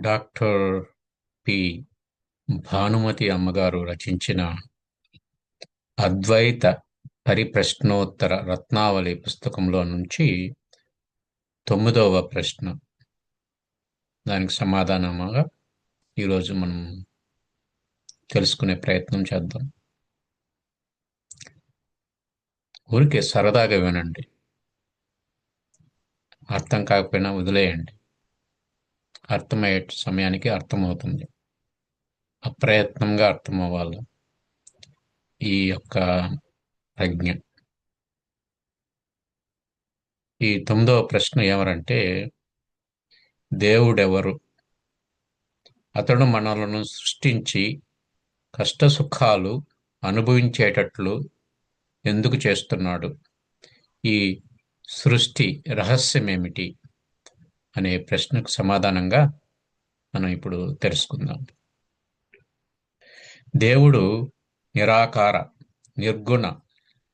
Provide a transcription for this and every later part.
Doctor P. Bhanumathi అమ్మగారు రచించిన అద్వైత పరిప్రశ్నోత్తర రత్నావళి పుస్తకంలో నుంచి 9వ ప్రశ్న. దానికి సమాధానముగా ఈరోజు మనం తెలుసుకునే ప్రయత్నం చేద్దాం. ఊరికే సరదాగా వినండి, అర్థం కాకపోయినా వదిలేయండి. అర్థమయ్యే సమయానికి అర్థమవుతుంది. అప్రయత్నంగా అర్థమవ్వాలి ఈ యొక్క ప్రజ్ఞ. ఈ 9వ ప్రశ్న ఏమరంటే, దేవుడెవరు? అతడు మనలను సృష్టించి కష్టసుఖాలు అనుభవించేటట్లు ఎందుకు చేస్తున్నాడు? ఈ సృష్టి రహస్యమేమిటి అనే ప్రశ్నకు సమాధానంగా మనం ఇప్పుడు తెలుసుకుందాం. దేవుడు నిరాకార, నిర్గుణ,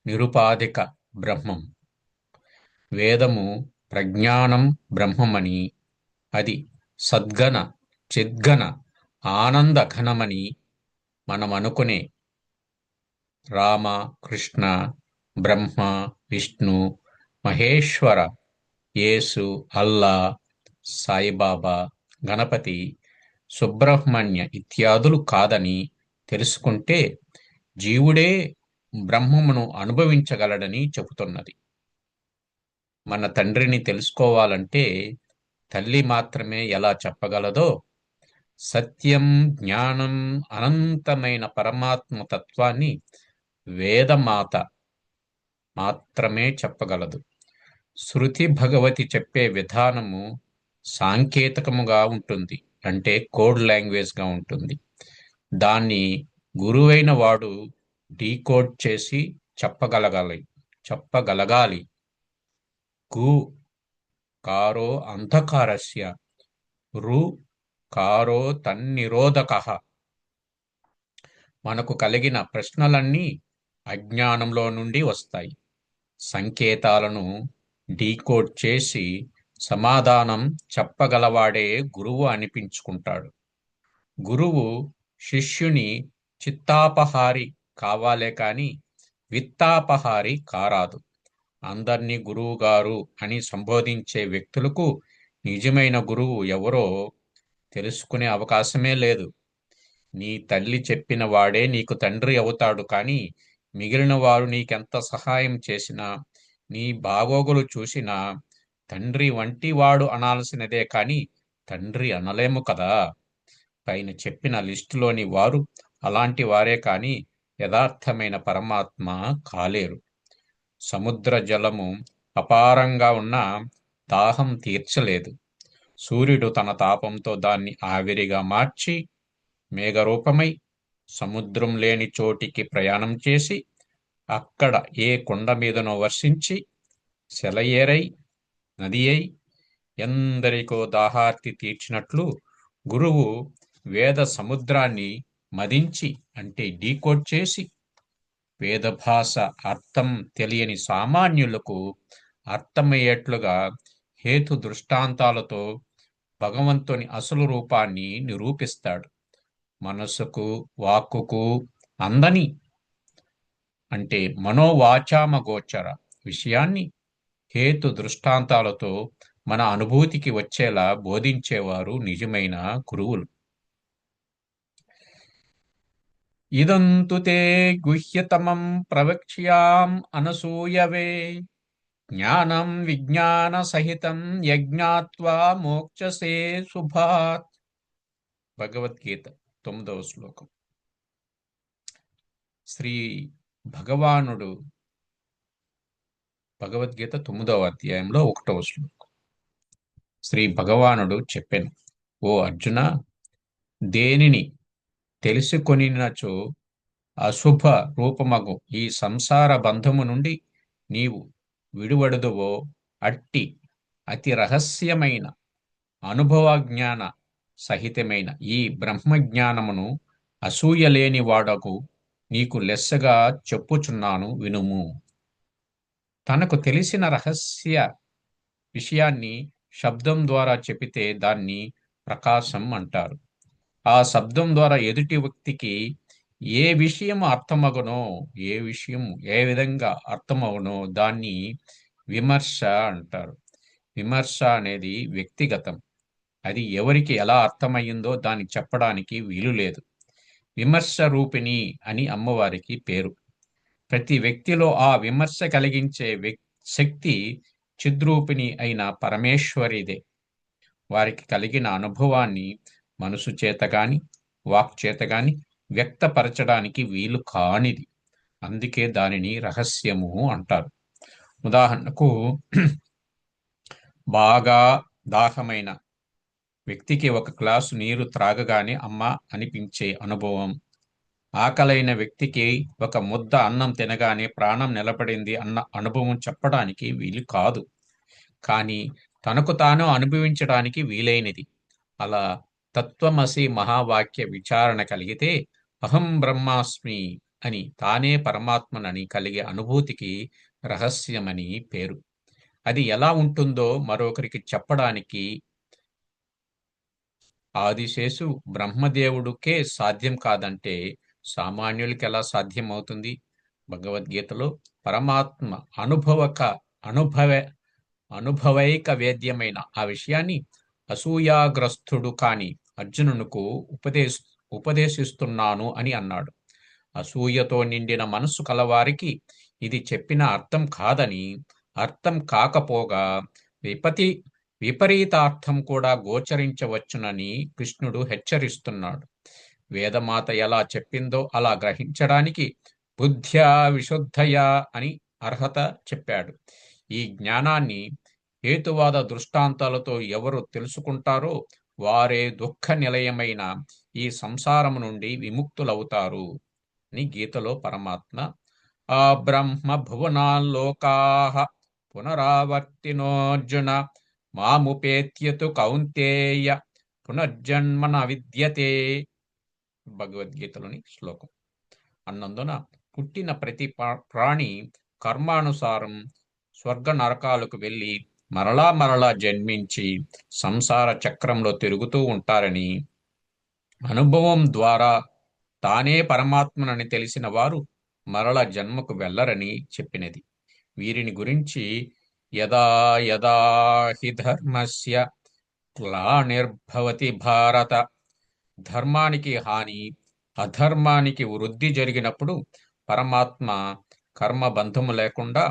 నిరుపాధిక బ్రహ్మం. వేదము ప్రజ్ఞానం బ్రహ్మమని, అది సద్గణ చిద్గణ ఆనంద ఘనమని మనం అనుకునే రామ, కృష్ణ, బ్రహ్మ, విష్ణు, మహేశ్వర, యేసు, అల్లా, సాయిబాబా, గణపతి, సుబ్రహ్మణ్య ఇత్యాదులు కాదని తెలుసుకుంటే జీవుడే బ్రహ్మమును అనుభవించగలడని చెబుతున్నది. మన తండ్రిని తెలుసుకోవాలంటే తల్లి మాత్రమే ఎలా చెప్పగలదో, సత్యం, జ్ఞానం, అనంతమైన పరమాత్మ తత్వాన్ని వేదమాత మాత్రమే చెప్పగలదు. శృతి భగవతి చెప్పే విధానము సాంకేతికముగా ఉంటుంది, అంటే కోడ్ లాంగ్వేజ్గా ఉంటుంది. దాన్ని గురువైన వాడు డీకోడ్ చేసి చెప్పగలగాలి. గు కారో అంధకారస్య, రు కారో తన్నిరోధకః. మనకు కలిగిన ప్రశ్నలన్నీ అజ్ఞానంలో నుండి వస్తాయి. సంకేతాలను డీకోడ్ చేసి సమాధానం చెప్పగలవాడే గురువు అనిపించుకుంటాడు. గురువు శిష్యుని చిత్తాపహారి కావాలే కాని విత్తాపహారి కారాదు. అందర్నీ గురువుగారు అని సంబోధించే వ్యక్తులకు నిజమైన గురువు ఎవరో తెలుసుకునే అవకాశమే లేదు. నీ తల్లి చెప్పిన వాడే నీకు తండ్రి అవుతాడు, కానీ మిగిలిన వారు నీకెంత సహాయం చేసినా, నీ బాగోగులు చూసినా తండ్రి వంటి వాడు అనాల్సినదే కాని తండ్రి అనలేము కదా. పైన చెప్పిన లిస్టులోని వారు అలాంటి వారే కాని యథార్థమైన పరమాత్మ కాలేరు. సముద్ర జలము అపారంగా ఉన్న దాహం తీర్చలేదు. సూర్యుడు తన తాపంతో దాన్ని ఆవిరిగా మార్చి మేఘరూపమై సముద్రం లేని చోటికి ప్రయాణం చేసి అక్కడ ఏ కొండ మీదనో వర్షించి సెలయేరై నది అయి ఎందరికో దాహార్తి తీర్చినట్లు గురువు వేద సముద్రాన్ని మదించి, అంటే డీకోడ్ చేసి, వేద భాష అర్థం తెలియని సామాన్యులకు అర్థమయ్యేట్లుగా హేతు దృష్టాంతాలతో భగవంతుని అసలు రూపాన్ని నిరూపిస్తాడు. మనసుకు, వాక్కుకు అందని, అంటే మనోవాచామ గోచర విషయాన్ని హేతు దృష్టాంతాలతో మన అనుభూతికి వచ్చేలా బోధించేవారు నిజమైన గురువులు. ఇదంతు తే గుహ్యతమం ప్రవక్ష్యాం అనసూయవే, జ్ఞానం విజ్ఞాన సహితం యజ్ఞాత్వా మోక్షసే శుభాత్. భగవద్గీత 9వ శ్లోకం. శ్రీ భగవానుడు భగవద్గీత 9వ అధ్యాయంలో 1వ శ్లోకం. శ్రీ భగవానుడు చెప్పెను, ఓ అర్జున, దేనిని తెలుసుకొనినచో అశుభ రూపమగు ఈ సంసార బంధము నుండి నీవు విడువడుదువో, అట్టి అతి రహస్యమైన అనుభవజ్ఞాన సహితమైన ఈ బ్రహ్మజ్ఞానమును అసూయలేని వాడకు నీకు లెస్సగా చెప్పుచున్నాను వినుము. తనకు తెలిసిన రహస్య విషయాన్ని శబ్దం ద్వారా చెబితే దాన్ని ప్రకాశం అంటారు. ఆ శబ్దం ద్వారా ఎదుటి వ్యక్తికి ఏ విషయం అర్థమగునో, ఏ విషయం ఏ విధంగా అర్థమవునో దాన్ని విమర్శ అంటారు. విమర్శ అనేది వ్యక్తిగతం. అది ఎవరికి ఎలా అర్థమయ్యిందో దాన్ని చెప్పడానికి వీలు లేదు. విమర్శ రూపిణి అని అమ్మవారికి పేరు. ప్రతి వ్యక్తిలో ఆ విమర్శ కలిగించే శక్తి చిద్రూపిణి అయిన పరమేశ్వరిదే. వారికి కలిగిన అనుభవాన్ని మనసు చేత గాని వాక్ చేత గాని వ్యక్తపరచడానికి వీలు కానిది. అందుకే దానిని రహస్యము అంటారు. ఉదాహరణకు బాగా దాహమైన వ్యక్తికి ఒక గ్లాసు నీరు త్రాగగానే అమ్మ అనిపించే అనుభవం, ఆకలైన వ్యక్తికి ఒక ముద్ద అన్నం తినగానే ప్రాణం నిలబడింది అన్న అనుభవం చెప్పడానికి వీలు కాదు. కానీ తనకు తాను అనుభవించడానికి వీలైనది. అలా తత్వమసి మహావాక్య విచారణ కలిగితే అహం బ్రహ్మాస్మి అని తానే పరమాత్మనని కలిగే అనుభూతికి రహస్యమని పేరు. అది ఎలా ఉంటుందో మరొకరికి చెప్పడానికి ఆదిశేషు బ్రహ్మదేవుడికే సాధ్యం కాదంటే సామాన్యులకి ఎలా సాధ్యం అవుతుంది? భగవద్గీతలో పరమాత్మ అనుభవ అనుభవైక వేద్యమైన ఆ విషయాన్ని అసూయాగ్రస్తుడు కాని అర్జునునకు ఉపదేశిస్తున్నాను అని అన్నాడు. అసూయతో నిండిన మనస్సు కలవారికి ఇది చెప్పిన అర్థం కాదని, అర్థం కాకపోగా విపతి విపరీతార్థం కూడా గోచరించవచ్చునని కృష్ణుడు హెచ్చరిస్తున్నాడు. వేదమాత ఎలా చెప్పిందో అలా గ్రహించడానికి బుద్ధ్యా విశుద్ధయా అని అర్హత చెప్పాడు. ఈ జ్ఞానాన్ని హేతువాద దృష్టాంతాలతో ఎవరు తెలుసుకుంటారో వారే దుఃఖ నిలయమైన ఈ సంసారము నుండి విముక్తులవుతారు అని గీతలో పరమాత్మ ఆ బ్రహ్మ భువనాల్లోకాః పునరావర్తినోర్జున మాముపేత్యతు కౌంతేయ పునర్జన్మన విద్యతే భగవద్గీతలోని శ్లోకం. అన్నందున పుట్టిన ప్రతి ప్రాణి కర్మానుసారం స్వర్గ నరకాలకు వెళ్ళి మరలా మరలా జన్మించి సంసార చక్రంలో తిరుగుతూ ఉంటారని, అనుభవం ద్వారా తానే పరమాత్మనని తెలిసిన వారు మరల జన్మకు వెళ్ళరని చెప్పినది. వీరిని గురించి యదా యదా హి ధర్మస్య గ్లానిర్భవతి భారత, ధర్మానికి హాని అధర్మానికి వృద్ధి జరిగినప్పుడు పరమాత్మ కర్మబంధము లేకుండా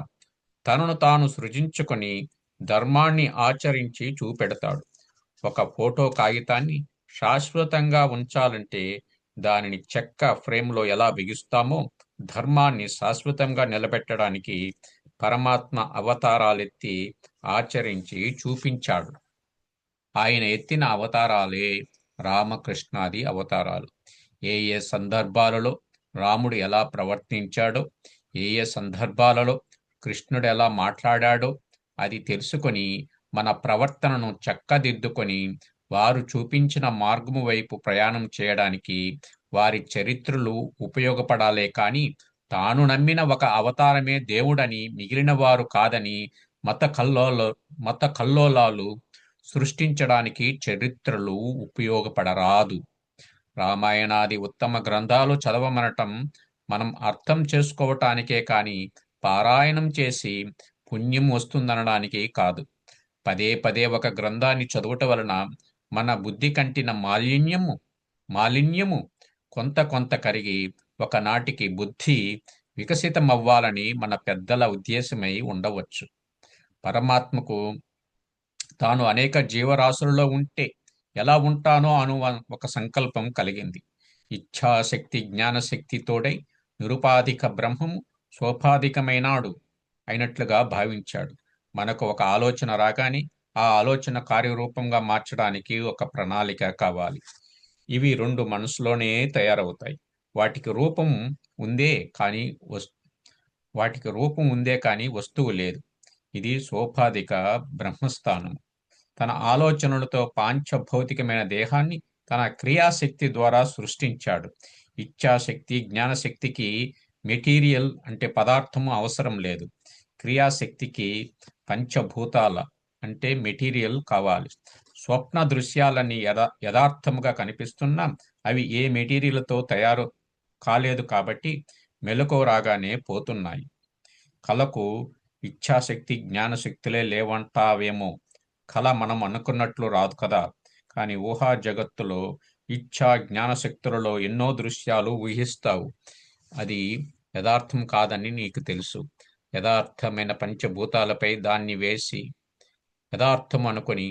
తనను తాను సృజించుకొని ధర్మాన్ని ఆచరించి చూపెడతాడు. ఒక ఫోటో కాగితాన్ని శాశ్వతంగా ఉంచాలంటే దానిని చెక్క ఫ్రేమ్లో ఎలా బిగిస్తామో ధర్మాన్ని శాశ్వతంగా నిలబెట్టడానికి పరమాత్మ అవతారాలెత్తి ఆచరించి చూపించాడు. ఆయన ఎత్తిన అవతారాలే రామకృష్ణాది అవతారాలు. ఏ ఏ సందర్భాలలో రాముడు ఎలా ప్రవర్తించాడో, ఏ ఏ సందర్భాలలో కృష్ణుడు ఎలా మాట్లాడాడో అది తెలుసుకొని మన ప్రవర్తనను చక్కదిద్దుకొని వారు చూపించిన మార్గము వైపు ప్రయాణం చేయడానికి వారి చరిత్రలు ఉపయోగపడాలే కానీ తాను నమ్మిన ఒక అవతారమే దేవుడని మిగిలిన వారు కాదని మత కల్లోలాలు సృష్టించడానికి చరిత్రలు ఉపయోగపడరాదు. రామాయణాది ఉత్తమ గ్రంథాలు చదవమనటం మనం అర్థం చేసుకోవటానికే కాని పారాయణం చేసి పుణ్యం వస్తుందనడానికి కాదు. పదే పదే ఒక గ్రంథాన్ని చదువుట వలన మన బుద్ధి కంటిన మాలిన్యము కొంత కొంత కరిగి ఒకనాటికి బుద్ధి వికసితమవ్వాలని మన పెద్దల ఉద్దేశమై ఉండవచ్చు. పరమాత్మకు తాను అనేక జీవరాశులలో ఉంటే ఎలా ఉంటానో అను ఒక సంకల్పం కలిగింది. ఇచ్ఛాశక్తి జ్ఞానశక్తితోడై నిరుపాధిక బ్రహ్మము స్వోపాధికమైనాడు అయినట్లుగా భావించాడు. మనకు ఒక ఆలోచన రాగానే ఆ ఆలోచన కార్యరూపంగా మార్చడానికి ఒక ప్రణాళిక కావాలి. ఇవి రెండు మనసులోనే తయారవుతాయి. వాటికి రూపం ఉందే కానీ వస్తువు లేదు. ఇది సోపాధిక బ్రహ్మస్థానం. తన ఆలోచనలతో పాంచభౌతికమైన దేహాన్ని తన క్రియాశక్తి ద్వారా సృష్టించాడు. ఇచ్ఛాశక్తి జ్ఞానశక్తికి మెటీరియల్ అంటే పదార్థము అవసరం లేదు. క్రియాశక్తికి పంచభూతాల అంటే మెటీరియల్ కావాలి. స్వప్న దృశ్యాలన్నీ యథార్థముగా కనిపిస్తున్నా అవి ఏ మెటీరియల్తో తయారు కాలేదు కాబట్టి మెలకువ రాగానే పోతున్నాయి. కళకు ఇచ్ఛాశక్తి జ్ఞానశక్తులే లేవంటావేమో. కళ మనం అనుకున్నట్లు రాదు కదా. కానీ ఊహా జగత్తులో ఇచ్ఛా జ్ఞానశక్తులలో ఎన్నో దృశ్యాలు ఊహిస్తావు. అది యథార్థం కాదని నీకు తెలుసు. యథార్థమైన పంచభూతాలపై దాన్ని వేసి యథార్థం అనుకొని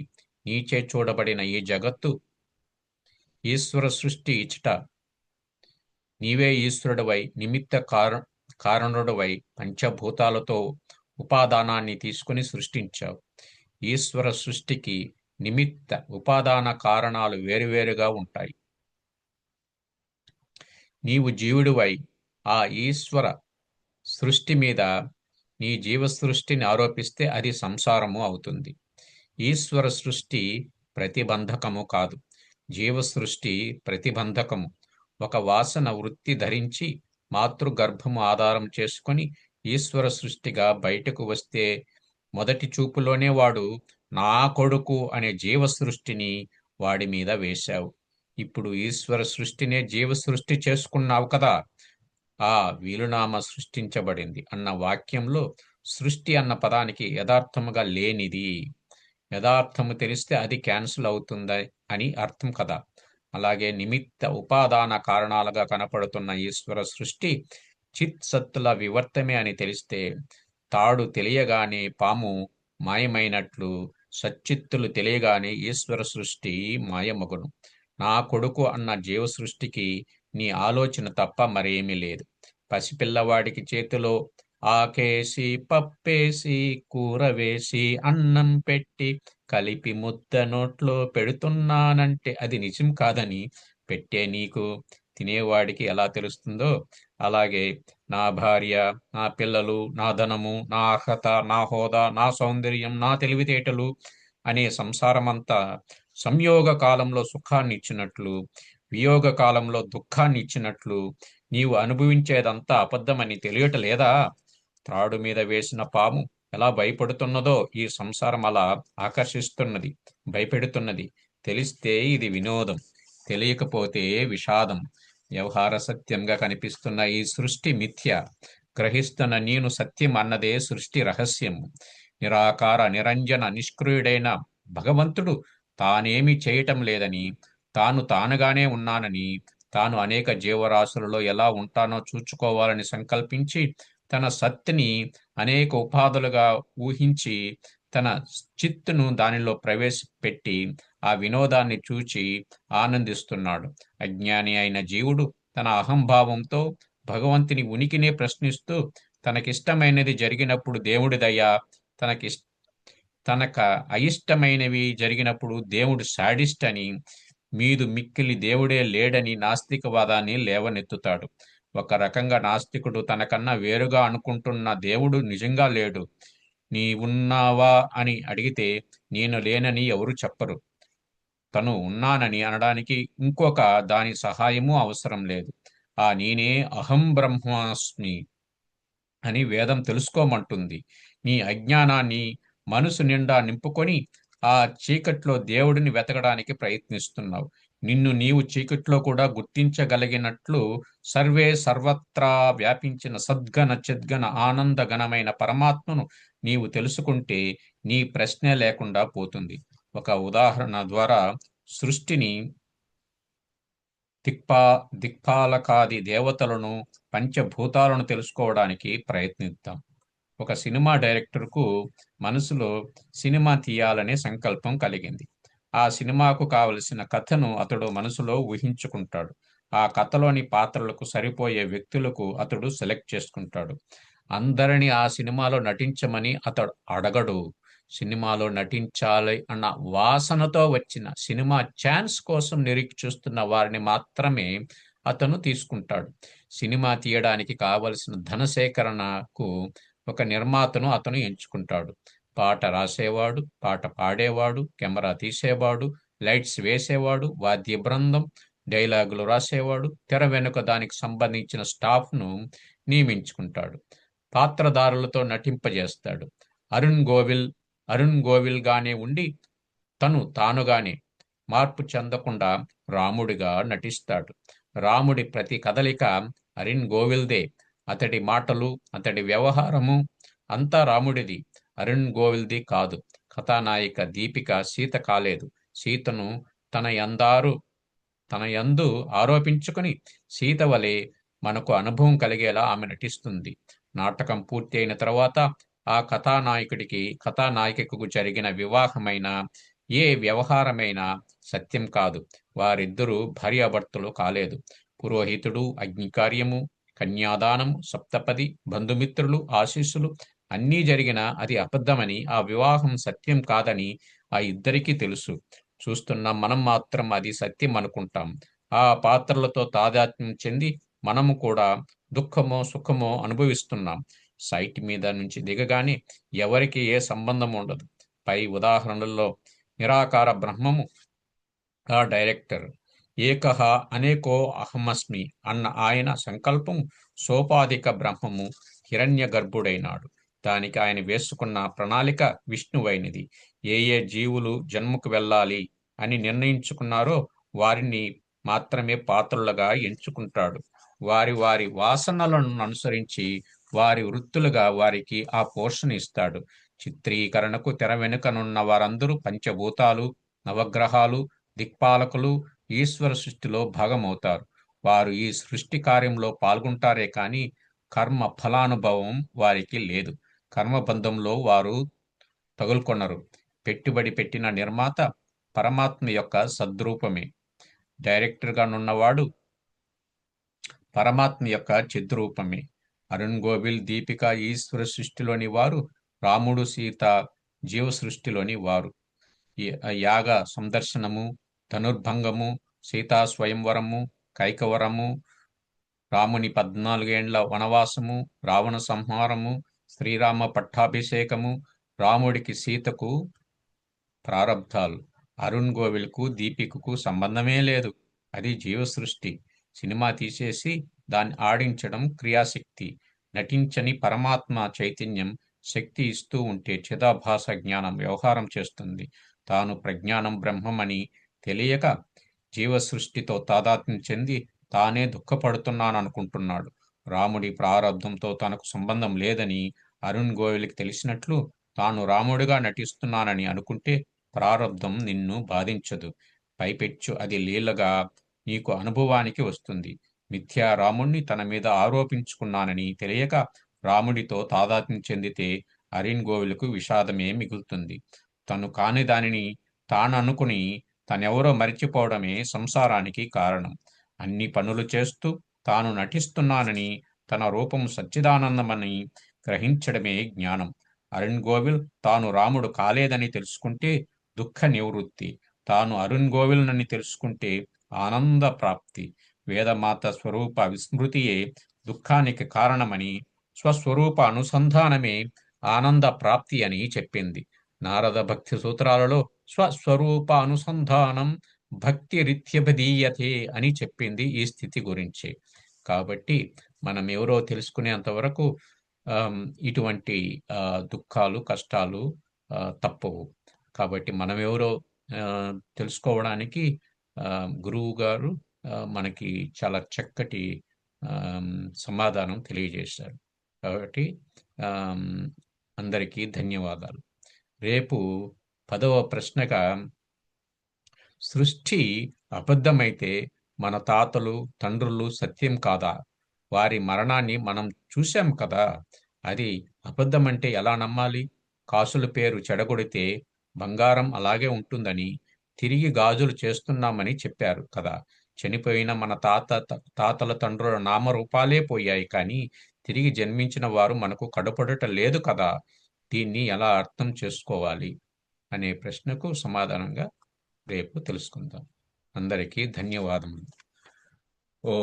నీచే చూడబడిన ఈ జగత్తు ఈశ్వర సృష్టి ఇచ్చట నీవే ఈశ్వరుడవై నిమిత్త కారణుడవై పంచభూతాలతో ఉపాదానాన్ని తీసుకుని సృష్టించావు. ఈశ్వర సృష్టికి నిమిత్త ఉపాదాన కారణాలు వేరువేరుగా ఉంటాయి. నీవు జీవుడివై ఆ ఈశ్వర సృష్టి మీద నీ జీవ సృష్టిని ఆరోపిస్తే అది సంసారము అవుతుంది. ఈశ్వర సృష్టి ప్రతిబంధకము కాదు, జీవ సృష్టి ప్రతిబంధకము. ఒక వాసన వృత్తి ధరించి మాతృగర్భము ఆధారం చేసుకొని ఈశ్వర సృష్టిగా బయటకు వస్తే మొదటి చూపులోనే వాడు నా కొడుకు అనే జీవ సృష్టిని వాడి మీద వేశావు. ఇప్పుడు ఈశ్వర సృష్టినే జీవ సృష్టి చేసుకున్నావు కదా. ఆ వీలునామా సృష్టించబడింది అన్న వాక్యంలో సృష్టి అన్న పదానికి యథార్థముగా లేనిది, యథార్థము తెలిస్తే అది క్యాన్సిల్ అవుతుందా అని అర్థం కదా. అలాగే నిమిత్త ఉపాదాన కారణాలుగా కనపడుతున్న ఈశ్వర సృష్టి చిత్ సత్తుల వివర్తమే అని తెలిస్తే తాడు తెలియగానే పాము మాయమైనట్లు సచ్చిత్తులు తెలియగానే ఈశ్వర సృష్టి మాయమగును. నా కొడుకు అన్న జీవ సృష్టికి నీ ఆలోచన తప్ప మరేమీ లేదు. పసిపిల్లవాడికి చేతిలో ఆకేసి పప్పేసి కూర వేసి అన్నం పెట్టి కలిపి ముద్ద నోట్లో పెడుతున్నానంటే అది నిజం కాదని పెట్టే నీకు తినేవాడికి ఎలా తెలుస్తుందో, అలాగే నా భార్య, నా పిల్లలు, నా ధనము, నా అర్హత, నా హోదా, నా సౌందర్యం, నా తెలివితేటలు అనే సంసారమంతా సంయోగ కాలంలో సుఖాన్ని ఇచ్చినట్లు, వియోగ కాలంలో దుఃఖాన్ని ఇచ్చినట్లు నీవు అనుభవించేదంతా అబద్ధమని తెలియటలేదా? త్రాడు మీద వేసిన పాము ఎలా భయపడుతున్నదో ఈ సంసారం అలా ఆకర్షిస్తున్నది, భయపెడుతున్నది. తెలిస్తే ఇది వినోదం, తెలియకపోతే విషాదం. వ్యవహార సత్యంగా కనిపిస్తున్న ఈ సృష్టి మిథ్య, గ్రహిస్తున్న నేను సత్యం అన్నదే సృష్టి రహస్యము. నిరాకార నిరంజన నిష్క్రియుడైన భగవంతుడు తానేమి చేయటం లేదని, తాను తానుగానే ఉన్నానని, తాను అనేక జీవరాశులలో ఎలా ఉంటానో చూచుకోవాలని సంకల్పించి తన సత్తుని అనేక ఉపాధులుగా ఊహించి తన చిత్తును దానిలో ప్రవేశపెట్టి ఆ వినోదాన్ని చూచి ఆనందిస్తున్నాడు. అజ్ఞాని అయిన జీవుడు తన అహంభావంతో భగవంతుని ఉనికినే ప్రశ్నిస్తూ తనకిష్టమైనది జరిగినప్పుడు దేవుడిదయ్యా, తనకి తనక అయిష్టమైనవి జరిగినప్పుడు దేవుడు శాడిస్ట్ అని, మీదు మిక్కిలి దేవుడే లేడని నాస్తికవాదాన్ని లేవనెత్తుతాడు. ఒక రకంగా నాస్తికుడు తనకన్నా వేరుగా అనుకుంటున్న దేవుడు నిజంగా లేడు. నీవున్నావా అని అడిగితే నేను లేనని ఎవరు చెప్పరు. తను ఉన్నానని అనడానికి ఇంకొక దాని సహాయము అవసరం లేదు. ఆ నేనే అహం బ్రహ్మాస్మి అని వేదం తెలుసుకోమంటుంది. నీ అజ్ఞానాన్ని మనసు నిండా నింపుకొని ఆ చీకట్లో దేవుడిని వెతకడానికి ప్రయత్నిస్తున్నావు. నిన్ను నీవు చీకట్లో కూడా గుర్తించగలిగినట్లు సర్వే సర్వత్రా వ్యాపించిన సద్గణ చిద్గణ ఆనందగణమైన పరమాత్మను నీవు తెలుసుకుంటే నీ ప్రశ్నే లేకుండా పోతుంది. ఒక ఉదాహరణ ద్వారా సృష్టిని, దిక్పా దిక్పాలకాది దేవతలను, పంచభూతాలను తెలుసుకోవడానికి ప్రయత్నిద్దాం. ఒక సినిమా డైరెక్టర్కు మనసులో సినిమా తీయాలనే సంకల్పం కలిగింది. ఆ సినిమాకు కావలసిన కథను అతడు మనసులో ఊహించుకుంటాడు. ఆ కథలోని పాత్రలకు సరిపోయే వ్యక్తులకు అతడు సెలెక్ట్ చేసుకుంటాడు. అందరినీ ఆ సినిమాలో నటించమని అతడు అడగడు. సినిమాలో నటించాలి అన్న వాసనతో వచ్చిన, సినిమా ఛాన్స్ కోసం నిరీక్షిస్తున్న వారిని మాత్రమే అతను తీసుకుంటాడు. సినిమా తీయడానికి కావలసిన ధన సేకరణకు ఒక నిర్మాతను అతను ఎంచుకుంటాడు. పాట రాసేవాడు, పాట పాడేవాడు, కెమెరా తీసేవాడు, లైట్స్ వేసేవాడు, వాద్య బృందం, డైలాగులు రాసేవాడు, తెర వెనుక దానికి సంబంధించిన స్టాఫ్ను నియమించుకుంటాడు. పాత్రధారులతో నటింపజేస్తాడు. అరుణ్ గోవిల్ గానే ఉండి తను తానుగానే మార్పు చెందకుండా రాముడిగా నటిస్తాడు. రాముడి ప్రతి కదలిక అరిన్ గోవిల్దే. అతడి మాటలు, అతడి వ్యవహారము అంతా రాముడిది, అరుణ్ గోవిల్ది కాదు. కథానాయిక దీపిక సీత కాలేదు. సీతను తన యందారు తన యందు ఆరోపించుకుని సీత వలె మనకు అనుభవం కలిగేలా ఆమె నటిస్తుంది. నాటకం పూర్తి అయిన తర్వాత ఆ కథానాయికకు జరిగిన వివాహమైన ఏ వ్యవహారమైనా సత్యం కాదు. వారిద్దరూ భార్యాభర్తలు కాలేదు. పురోహితుడు, అగ్నికార్యము, కన్యాదానము, సప్తపది, బంధుమిత్రులు, ఆశీస్సులు అన్నీ జరిగినా అది అబద్ధమని, ఆ వివాహం సత్యం కాదని ఆ ఇద్దరికీ తెలుసు. చూస్తున్న మనం మాత్రం అది సత్యం అనుకుంటాం. ఆ పాత్రలతో తాదాత్మ్యం చెంది మనము కూడా దుఃఖమో సుఖమో అనుభవిస్తున్నాం. సైట్ మీద నుంచి దిగగానే ఎవరికి ఏ సంబంధం ఉండదు. పై ఉదాహరణల్లో నిరాకార బ్రహ్మము ఆ డైరెక్టర్, ఏకహ అనేకో అహమస్మి అన్న ఆయన సంకల్పం సోపాధిక బ్రహ్మము హిరణ్య గర్భుడైనాడు. దానికి ఆయన వేసుకున్న ప్రణాళిక విష్ణువైనది. ఏ ఏ జీవులు జన్మకు వెళ్ళాలి అని నిర్ణయించుకున్నారో వారిని మాత్రమే పాత్రలుగా ఎంచుకుంటాడు. వారి వారి వాసనలను అనుసరించి వారి వృత్తులుగా వారికి ఆ పోషణ ఇస్తాడు. చిత్రీకరణకు తెర వెనుకనున్న వారందరూ పంచభూతాలు, నవగ్రహాలు, దిక్పాలకులు ఈశ్వర సృష్టిలో భాగమవుతారు. వారు ఈ సృష్టి కార్యంలో పాల్గొంటారే కానీ కర్మ ఫలానుభవం వారికి లేదు. కర్మబంధంలో వారు తగులుకొనరు. పెట్టుబడి పెట్టిన నిర్మాత పరమాత్మ యొక్క సద్రూపమే. డైరెక్టర్గా నున్నవాడు పరమాత్మ యొక్క చిద్రూపమే. అరుణ్ గోవిల్, దీపిక ఈశ్వర సృష్టిలోని వారు, రాముడు, సీత జీవ సృష్టిలోని వారు. యాగ సందర్శనము, ధనుర్భంగము, సీతా స్వయంవరము, కైకవరము, రాముని 14 ఏండ్ల వనవాసము, రావణ సంహారము, శ్రీరామ పట్టాభిషేకము, రాముడికి సీతకు ప్రారబ్ధాలు. అరుణ్ గోవిల్కు దీపికకు సంబంధమే లేదు. అది జీవసృష్టి. సినిమా తీసేసి దాన్ని ఆడించడం క్రియాశక్తి. నటించని పరమాత్మ చైతన్యం శక్తి ఇస్తూ ఉంటే చిదాభాస జ్ఞానం వ్యవహారం చేస్తుంది. తాను ప్రజ్ఞానం బ్రహ్మమని తెలియక జీవసృష్టితో తాదాత్మ్యం చెంది తానే దుఃఖపడుతున్నాననుకుంటున్నాడు. రాముడి ప్రారబ్ధంతో తనకు సంబంధం లేదని అరుణ్ గోవిల్కి తెలిసినట్లు తాను రాముడిగా నటిస్తున్నానని అనుకుంటే ప్రారబ్ధం నిన్ను బాధించదు. పైపెచ్చు అది లీలగా నీకు అనుభవానికి వస్తుంది. మిథ్యా రాముణ్ణి తన మీద ఆరోపించుకున్నానని తెలియక రాముడితో తాదాత్మ్యం చెందితే అరుణ్ గోవిల్కు విషాదమే మిగులుతుంది. తను కాని దానిని తాననుకుని తనెవరో మరిచిపోవడమే సంసారానికి కారణం. అన్ని పనులు చేస్తూ తాను నటిస్తున్నానని, తన రూపం సచ్చిదానందమని గ్రహించడమే జ్ఞానం. అరుణ్ గోవిల్ తాను రాముడు కాలేదని తెలుసుకుంటే దుఃఖ నివృత్తి. తాను అరుణ్ గోవిల్నని తెలుసుకుంటే ఆనంద ప్రాప్తి. వేదమాత స్వరూప విస్మృతియే దుఃఖానికి కారణమని, స్వస్వరూప అనుసంధానమే ఆనంద ప్రాప్తి అని చెప్పింది. నారద భక్తి సూత్రాలలో స్వస్వరూప అనుసంధానం భక్తిరిత్యభిధీయతే అని చెప్పింది ఈ స్థితి గురించి. కాబట్టి మనం ఎవరో తెలుసుకునేంత వరకు ఇటువంటి దుఃఖాలు, కష్టాలు తప్పవు. కాబట్టి మనం ఎవరో తెలుసుకోవడానికి గురువు గారు మనకి చాలా చక్కటి సమాధానం తెలియజేశారు. కాబట్టి అందరికీ ధన్యవాదాలు. రేపు 10వ ప్రశ్నగా, సృష్టి అబద్ధమైతే మన తాతలు, తండ్రులు సత్యం కాదా? వారి మరణాన్ని మనం చూశాం కదా, అది అబద్ధమంటే ఎలా నమ్మాలి? కాసుల పేరు చెడగొడితే బంగారం అలాగే ఉంటుందని, తిరిగి గాజులు చేస్తున్నామని చెప్పారు కదా. చనిపోయిన మన తాతల తండ్రుల నామరూపాలే పోయాయి కానీ తిరిగి జన్మించిన వారు మనకు కడపడట లేదు కదా. దీన్ని ఎలా అర్థం చేసుకోవాలి అనే ప్రశ్నకు సమాధానంగా రేపు తెలుసుకుందాం. అందరికీ ధన్యవాదములు. ఓ